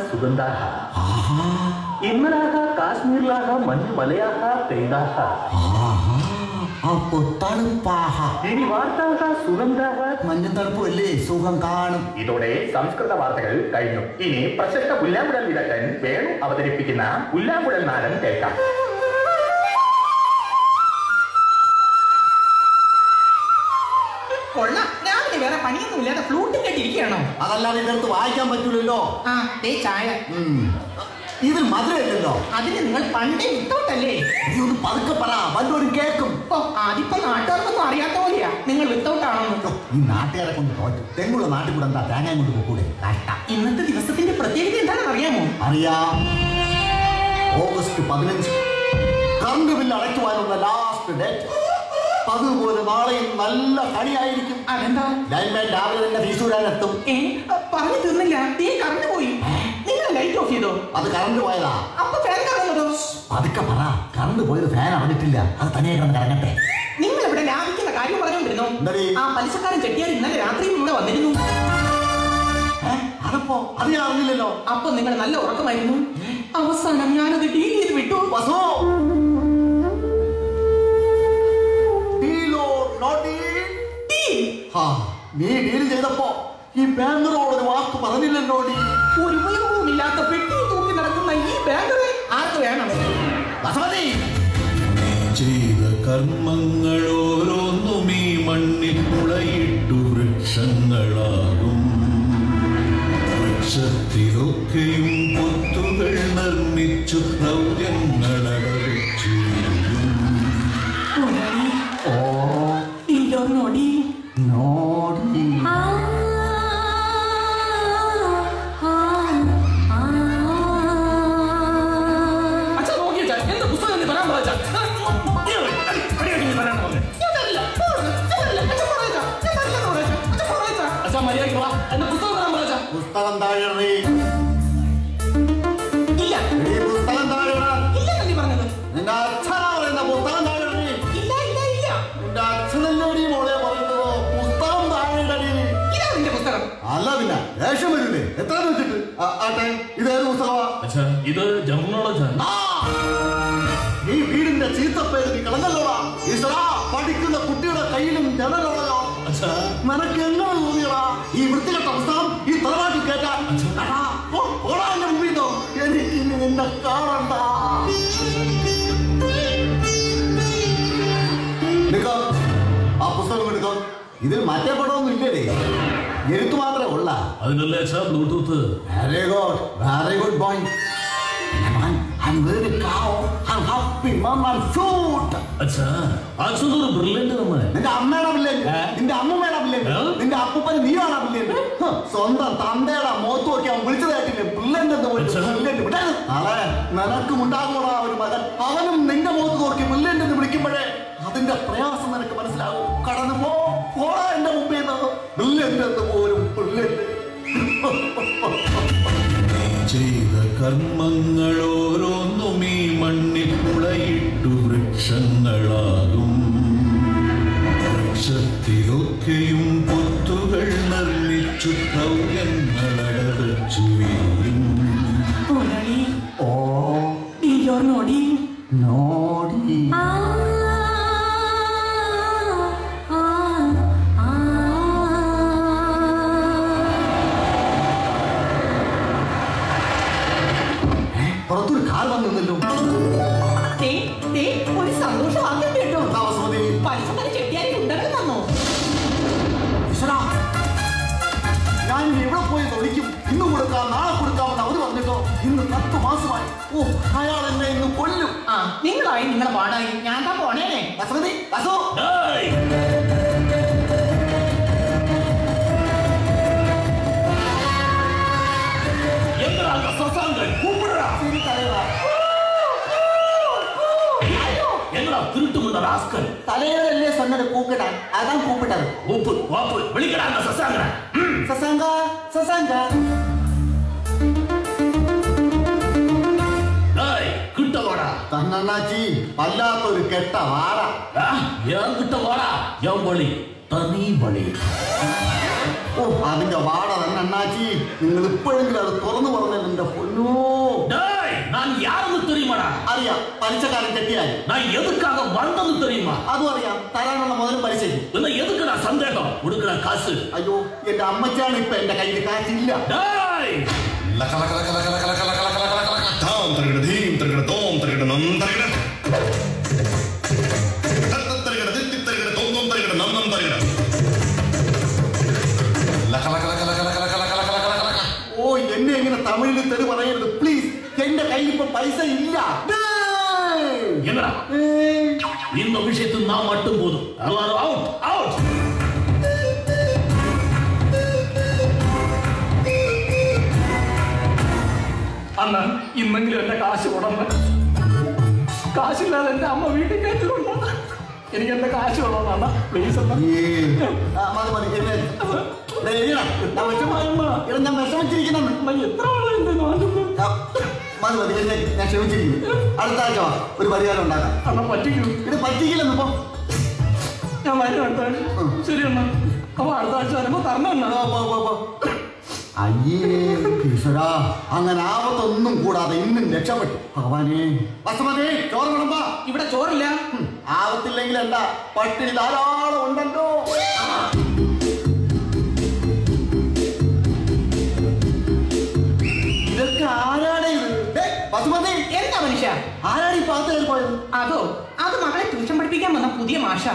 सुगंधाः इम्मलाः काश्मीर्लाः मञ्जुमलयाः तैलाः ഇനി വാർത്താഹ സുഗന്ധാഹ മഞ്ഞത്തണുപ്പല്ലേ സുഖം കാണും. ഇതോടെ സംസ്കൃത വാർത്തകൾ കഴിഞ്ഞു. ഇനി പ്രശസ്ത പുല്ലാങ്കുഴൽ വിദഗ്ധൻ വേണു അവതരിപ്പിക്കുന്ന പുല്ലാങ്കുഴൽ നാടൻ കേൾക്കാം. കൊള്ളാം. രാവിലെ വേറെ പണിയൊന്നും ഇല്ലാതെ ഫ്ലൂട്ടും കെട്ടിരിക്കുകയാണോ? അതല്ലാതെ ഇതിനകത്ത് വായിക്കാൻ പറ്റൂലല്ലോ. ചായ ഇതിൽ മധുരമില്ലല്ലോ. അതിന് നിങ്ങൾ പണ്ടേ വിത്തൗട്ടല്ലേ? ഇതൊന്ന് പതുക്കെ പറ, വല്ലവരും കേൾക്കും. അതിപ്പോ നാട്ടുകാർക്കൊന്നും അറിയാത്ത പോലെയാ നിങ്ങൾ വിത്തൗട്ടാണോ. ഈ നാട്ടുകാരെ കൊണ്ട് തോറ്റു. തെങ്ങുള്ള നാട്ടിൽ കൂടെ എന്താ തേങ്ങ കൊണ്ട് പോകൂടെ? ഇന്നത്തെ ദിവസത്തിന്റെ പ്രത്യേകത എന്താണെന്ന് അറിയാമോ? അറിയാം. ഓഗസ്റ്റ് 15 കറണ്ട് ബില്ല് അടയ്ക്കുവാനുള്ള ലാസ്റ്റ് ഡേറ്റ്. അതുപോലെ നാളെയും നല്ല കളിയായിരിക്കും. അതെന്താ? ലൈൻമാൻ രാവിലെ തന്നെ ഫീസൂരാനെത്തും. പറഞ്ഞു തീർന്നില്ല. കറണ്ട് പോയി. നിങ്ങൾ ലൈറ്റ് ഓഫ് ചെയ്തോ? അത് കറണ്ട് പോയതാ. അപ്പൊ ഫാൻ കറങ്ങുന്നതോ? പതുക്കെ പറ. കറണ്ട് പോയത് ഫാൻ അറിഞ്ഞിട്ടില്ല. അത് തനിയെ കിടന്ന് കറങ്ങട്ടെ. നിങ്ങൾ ഇവിടെ ലാഭിക്കുന്ന കാര്യം പറഞ്ഞോണ്ടിരുന്നോ? ആ പലിശക്കാരൻ ചെട്ടിയാർ ഇന്നലെ രാത്രിയും ഇവിടെ വന്നിരുന്നു. അതപ്പോ അത് ഞാൻ അറിഞ്ഞില്ലല്ലോ. അപ്പൊ നിങ്ങൾ നല്ല ഉറക്കമായിരുന്നു. അവസാനം ഞാനത് ഡീൽ ചെയ്ത് വിട്ടു. നീ ഡീൽ ചെയ്തപ്പോ ഈ ബാങ്കറോട് ഒരു വാക്ക് പറഞ്ഞില്ലല്ലോ. ഒരു ഉപയോഗവുമില്ലാത്ത പെട്ടി തൂക്കി നടക്കുന്ന ഈ ബാങ്കറെ ആർക്ക് വേണം? ചെയ്ത കർമ്മങ്ങൾ ഓരോന്നും ഈ മണ്ണിൽ മുളയിട്ടു വൃക്ഷങ്ങളാകും. വൃക്ഷത്തിലൊക്കെയും പൊത്തുകൾ നിർമ്മിച്ചു നൗര്യങ്ങളടച്ചു. പുസ്തകം താഴെ നിന്റെ അച്ഛനാ പറയുന്ന പുസ്തകം താഴെ. നിന്റെ അച്ഛനല്ലോടി മോളെ പറയുന്നതോ പുസ്തകം താഴെ. അല്ല പിന്നെ ദേഷ്യം വരില്ലേ? എത്ര വെച്ചിട്ട് ആട്ടെ. ഇതേത് പുസ്തകമാ? ഇത് ജനറൽ നോളജ്. ഈ വീടിന്റെ ചീത്തപ്പേര് നീ കളഞ്ഞല്ലോടാ. ഈശ്വരാ, പഠിക്കുന്ന കുട്ടിയുടെ കയ്യിലും ജനറൽ നോളജോ? നിനക്ക് എങ്ങനെ തോന്നിയടാ ഈ വൃത്തികെട്ട പുസ്തകം ഈ തലവാട്ടിൽ കേട്ടാൻ? എനിക്ക് നിന്നെ കാണണ്ട. ആ പുസ്തകം എടുക്കാം. ഇതിൽ മറ്റേ പടമൊന്നും ഇല്ലേ? എഴുത്ത് മാത്രമേ ഉള്ള. അതിനല്ലേ Bluetooth. Very good, very good boy. I'm very proud. I'm happy, mom. I'm shoot. അച്ഛാ, അച്ഛനൊരു ബ്രില്യന്റ് നമ്മൾ. നിന്റെ അമ്മയുടെ ബ്രില്യന്റ്, നിന്റെ അമ്മൂമ്മയുടെ ബ്രില്യന്റ്, നിന്റെ അപ്പൂപ്പന് നീയാണ് ബ്രില്യന്റ്. സ്വന്തം തന്തയുടെ മുഖത്ത് നോക്കി അവൻ വിളിച്ചതായിട്ടില്ലേ ബ്രില്യന്റ് എന്ന് ബ്രില്യന്റ്. നാളെ നിനക്കും ഉണ്ടാകുമ്പോഴാ ഒരു മകൻ. അവനും നിന്റെ മുഖത്ത് നോക്കി ബ്രില്യന്റ് എന്ന് വിളിക്കുമ്പോഴേ അതിന്റെ പ്രയാസം നിനക്ക് മനസ്സിലാവും. കടന്നു പോടാ എന്റെ മുമ്പിൽ നിന്ന്. ബ്രില്യന്റ് എന്ന് പോലും ബ്രില്യന്റ്. ചെയ്ത കർമ്മങ്ങൾ ഓരോന്നും ഈ മണ്ണിൽ മുളയിട്ടു വൃക്ഷങ്ങളാകും. വൃക്ഷത്തിലൊക്കെയും പൊത്തുകൾ നിർമ്മിച്ചു നൗര്യങ്ങളടച്ചു വീഴും. നോടി പുറത്തൊരു കാർ വന്നിരുന്നല്ലോ. ഒരു സന്തോഷ വാർത്ത കേട്ടോ. പലിശക്കാരൻ ചെട്ടിയാരി ഉണ്ടെന്ന് തന്നോ? ഞാൻ എവിടെ പോയി തൊടിക്കും? ഇന്ന് കൊടുക്കാം, നാളെ കൊടുക്കാമെന്ന് അവര് പറഞ്ഞിട്ടോ. ഇന്ന് 10 മാസമായി. അയാൾ എന്നെ ഇന്ന് കൊല്ലും. നിങ്ങളായി നിങ്ങളെ പാടായി. ഞാൻ താ പോണേനെ. വസമതി, വസു. തലയോടല്ലേ சொன்னது കൂപ്പിടാൻ. അതാണ് കൂപ്പിട്ടത്. സസാങ്ക അണ്ണാച്ചി വല്ലാത്തൊരു കെട്ട വാട. ഞാൻ കിട്ട വാട ഞാൻ വളി തനി വളി. ഓ അതിന്റെ വാട തന്നെ അണ്ണാച്ചി. നിങ്ങൾ ഇപ്പോഴെങ്കിലും അത് തുറന്നു പറഞ്ഞത് എന്റെ പൊന്നോ. நான் யாருன்னு தெரியுமாடா? അറിയാം, പലിശക്കാരൻ കെട്ടിയായി. நான் எதுக்காக வந்தது தெரியுமா? അതും അറിയാം, തരാനുള്ള മുതലും പലിശയ്ക്ക്. പിന്നെ എതുക്കടാ സന്ദേഹം? കൊടുക്കടാ കാശ്. അയ്യോ എന്റെ അമ്മച്ചാണ് ഇപ്പൊ എന്റെ കയ്യിൽ കാശില്ല. ഓ എന്നെ എങ്ങനെ തമിഴിൽ തെറി പറയരുത് പ്ലീസ്. എന്റെ കയ്യിൽ ഇപ്പൊ പൈസ ഇല്ല. என்னடா இந்த விஷயத்துக்கு நான் மட்டும் போதும். எல்லாரும் அவுட் அவுட். അണ്ണാ ഇന്നെങ്കിലും എന്റെ കാശ് കൊടന്ന്. കാശില്ലാതെ എന്റെ അമ്മ വീട്ടിൽ കയറ്റിക്കൊണ്ടോ. എനിക്ക് എന്റെ കാശ് കൊള്ളാം അണ്ണാ പ്ലീസ് അണ്ണാ. ഞാൻ വിഷമിച്ചിരിക്കുന്നു. എത്ര ആളുണ്ട് നാട്ടിൽ? മതി മതി എന്നെ ഞാൻ ക്ഷമിച്ചിരിക്കുന്നു. അടുത്ത ആഴ്ച ഒരു പരിഹാരം ഉണ്ടാക്കാം. അണ്ണാ പറ്റിക്കൂ. ഇത് പറ്റിക്കില്ലെന്നിപ്പോ ഞാൻ വരും അടുത്ത ആഴ്ച. ശരി അണ്ണാ. അപ്പൊ അടുത്ത ആഴ്ച വരുമ്പോ തരണം അണ്ണാ. അയ്യേ ഈശ്വരാ, അങ്ങനെ ആപത്തൊന്നും കൂടാതെ ഇന്നും രക്ഷപ്പെട്ടു. ഭഗവാനെ വസുമതി ചോറ് വിളമ്പാ. ഇവിടെ ചോറില്ല. ആപത്തില്ലെങ്കിൽ എന്താ, പട്ടിണി ധാരാളം ഉണ്ടല്ലോ. ഇതൊക്കെ ആരാടേ ഇത്? വസുമതി എന്താ മനുഷ്യ? ആരാടി പാത്ത് കയറി പോയത്? അതോ അത് മകളെ ട്യൂഷൻ പഠിപ്പിക്കാൻ വന്ന പുതിയ മാഷ.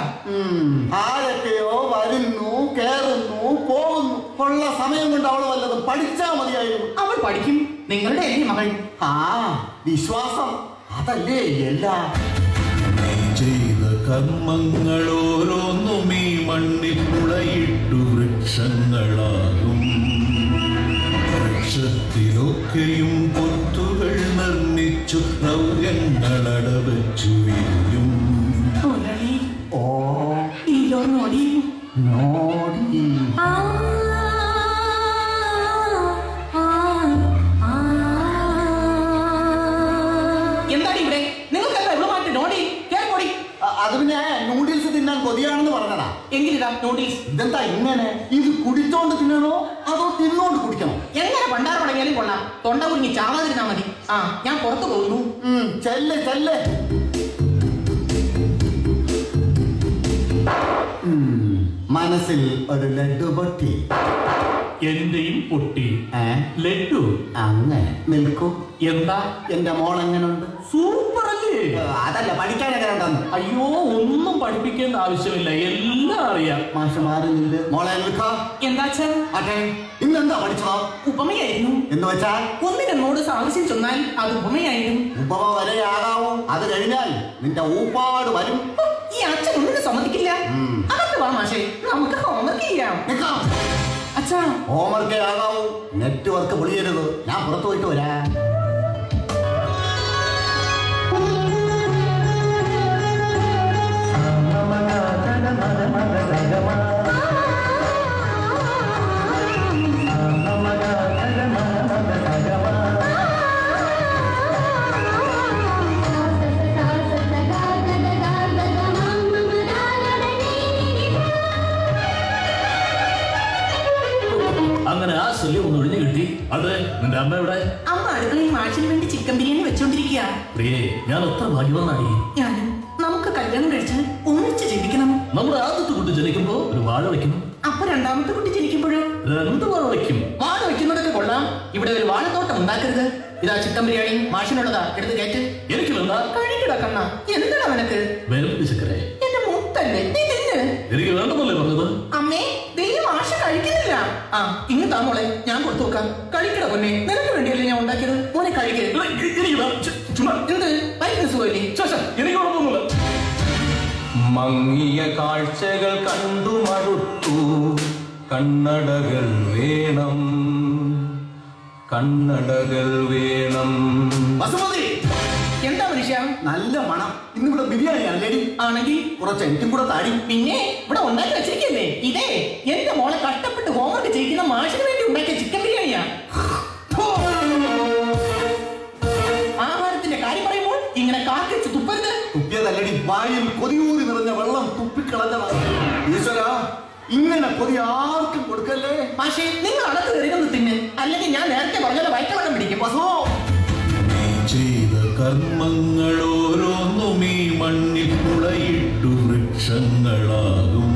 ആരൊക്കെയോ വരുന്നു കേറുന്നു പോകുന്നു. ഉള്ള സമയം കൊണ്ട് അവള് വല്ലതും പഠിച്ചാ മതിയായിരുന്നു. അവൾ പഠിക്കും. നിങ്ങളുടെ അല്ലേ മകൾ? ആ വിശ്വാസം അതല്ലേ എല്ലാം. ചെയ്ത കർമ്മങ്ങൾ ഓരോന്നും ഈ മണ്ണിൽ മുളയിട്ടു വൃക്ഷങ്ങളാകും. വൃക്ഷത്തിലൊക്കെയും പൊത്തുകൾ നിർമ്മിച്ചു നൗര്യങ്ങളടവച്ചു വീഴും. ഓ നോടി നോടി എന്താണ് ഇവിടെ? നിങ്ങൾക്ക് എന്താ ഇവിടെ നോടി കേൾപ്പൊടി? അത് പിന്നെ നൂഡിൽസ് തിന്നാൻ കൊതിയാണെന്ന് പറഞ്ഞതാ. എങ്കിലിതാ നൂഡിൽസ്. ഇതെന്താ ഇങ്ങനെ? ഇത് കുടിച്ചോണ്ട് തിന്നണോ അതോ തിന്നോണ്ട് കുടിക്കണോ? എങ്ങനെ പണ്ടാറ് പടങ്ങിയാലും കൊള്ളാം. തൊണ്ട കുരുങ്ങി ചാവാതിരുന്നാ മതി. ആ ഞാൻ പുറത്തു പോകുന്നു. ചെല്ല് ചെല്ല്. മനസ്സിൽ ഒരു ലഡു പൊട്ടി. എന്റെയും പൊട്ടി. ലഡു അങ്ങനെ നിൽക്കൂ. എന്താ എന്റെ മോൾ എങ്ങനെയുണ്ട്? സൂപ്പർ അല്ലേ? അതല്ല, പഠിക്കാൻ എങ്ങനെ ഉണ്ടെന്ന്. അയ്യോ ഒന്നും പഠിപ്പിക്കേണ്ട ആവശ്യമില്ല, എല്ലാം അറിയാം. മാഷ് മാറി നിന്ന് മോളെ നിൽക്കാ. എന്താച്ചാ? അതെ ഇന്നെന്താ പഠിച്ചതോ? ഉപമയായിരുന്നു. എന്ന് വെച്ചാൽ ഒന്നിനോട് സാഹസ്യം ചൊന്നാൽ അത് ഉപമയായിരുന്നു. ഉപമ വരെയാകാവൂ. അത് കഴിഞ്ഞാൽ നിന്റെ ഊപ്പാട് വരും. ഈ അച്ഛൻ ഒന്നിനും സമ്മതിക്കില്ല. അതൊക്കെ വാ മാഷേ, നമുക്ക് ഹോംവർക്ക് ചെയ്യാം. അച്ഛാ ഹോംവർക്കേ ആകാവൂ. നെറ്റ്വർക്ക് പൊളിയരുത്. ഞാൻ പുറത്തു പോയിട്ട് വരാം. അങ്ങനെ ആ ശല്യം ഒന്ന് ഒഴിഞ്ഞു കിട്ടി. അത് നിന്റെ അമ്മയുടെ അമ്മ അടുക്കളയിൽ മാഷിന് വേണ്ടി ചിക്കൻ ബിരിയാണി വെച്ചോണ്ടിരിക്കുക. പ്രിയേ, ഞാൻ എത്ര ഭാഗ്യവാനായി. ഞാനും. നമുക്ക് കല്യാണം കഴിച്ച് ഒന്നിച്ച് ജീവിക്കണം. നമ്മുടെ ആദ്യത്തെ കുട്ടി ജനിക്കുമ്പോ ഒരു വാഴ വയ്ക്കണം. അപ്പൊ രണ്ടാമത്തെ കുട്ടി ജനിക്കുമ്പോഴോ 2 വാഴ വയ്ക്കും. വാഴ വെക്കുന്നതൊക്കെ കൊള്ളാം. ഇവിടെ ഒരു വാഴത്തോട്ടം ഉണ്ടാക്കരുത്. ഇതാ ചിക്കൻ ബിരിയാണി മാഷിനുള്ളതാ, എടുത്ത് കയറ്റ്. എനിക്ക് വേണ്ട. കഴിക്കടാ കണ്ണ. എന്താണ് നിനക്ക്? വേറെ ചക്കരെ എന്റെ മുത്തല്ലേ, നീ തിന്ന്. എനിക്ക് വേണ്ടെന്നല്ലേ പറഞ്ഞത്? അമ്മേ ദൈവം മാഷ് കഴിക്കുന്നില്ല. ആ ഇങ്ങ് താ മോളെ, ഞാൻ കൊടുത്തു നോക്കാം. കഴിക്കട പൊന്നെ, നിനക്ക് വേണ്ടിയല്ലേ ഞാൻ ഉണ്ടാക്കിയത്. മോനെ കഴിക്കരുത്. എന്ത് വൈകിട്ട് സുഖമില്ലേ? എനിക്ക് കുഴപ്പമൊന്നുമില്ല. മങ്ങിയ കാഴ്ചകൾ കണ്ടു മടുത്തു. കണ്ണടകൾ വേണം, കണ്ണടകൾ വേണം. വസുമതി എന്താ മനുഷ്യ? നല്ല മണം. ഇന്നിവിടെ ബിരിയാണിയാണ് ലേഡി. ആണെങ്കിൽ കുറച്ച് എനിക്കും കൂടെ താടി. പിന്നെ ഇവിടെ ഉണ്ടാക്കി വെച്ചിരിക്കല്ലേ. ഇതേ എന്റെ മോളെ കഷ്ടപ്പെട്ട് ഹോംവർക്ക് ചെയ്യിക്കുന്ന മാഷിന് വേണ്ടി ഉണ്ടാക്കിയ ചിക്കൻ ബിരിയാണിയാ. ആഹാരത്തിന്റെ കാര്യം പറയുമ്പോൾ ഇങ്ങനെ കാക്കിച്ച് തുപ്പ വായിൽ കൊതിയൂറി നിറഞ്ഞ വെള്ളം തുപ്പിക്കളഞ്ഞതാ. ഈശ്വര, ഇങ്ങനെ കൊതി ആർക്കും കൊടുക്കല്ലേ. പക്ഷേ നിങ്ങൾ അടക്ക് കയറിയൊന്ന് തിന്ന്, അല്ലെങ്കിൽ ഞാൻ നേരത്തെ പറഞ്ഞ വയറ്റവെള്ളം പിടിക്കും. വസോ, നീ ചെയ്ത കർമ്മങ്ങൾ ഓരോന്നും ഈ മണ്ണിൽ മുളയിട്ടു വൃക്ഷങ്ങളാകും.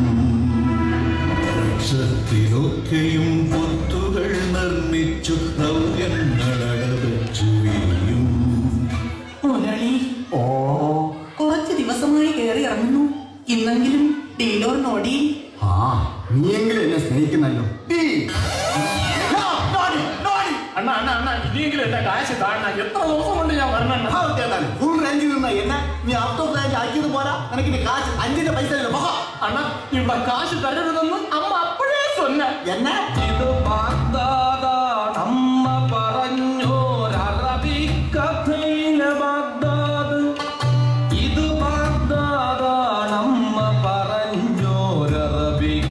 വൃക്ഷത്തിലൊക്കെയും പൊത്തുകൾ നിർമ്മിച്ചു ദ്രവ്യങ്ങളടവച്ചു വീഴും. മുരളി, കുറച്ച് ദിവസമായി കയറി ഇറങ്ങുന്നു. ഇന്നെങ്കിലും ഡീലോർ നോടി. ആ നീയെങ്കിലും എന്നെ സ്നേഹിക്കുന്നല്ലോ. അണ്ണ അണ്ണ അണ്ണ ഇനിയെങ്കിലും എന്റെ കാശ് കാണണം. എത്ര ദിവസം കൊണ്ട് ഞാൻ വരണം. ഫുൾ റേഞ്ചിൽ നിന്ന എന്നെ നീ ഔട്ട് ഓഫ് റേഞ്ച് ആക്കിയത് പോരാ. നിനക്ക് കാശ് 5ന്റെ പൈസ അണ്ണ ഇവിടെ കാശ് തരരുതെന്ന് അമ്മ അപ്പോഴേ சொன்ன. എന്നെ ഇത്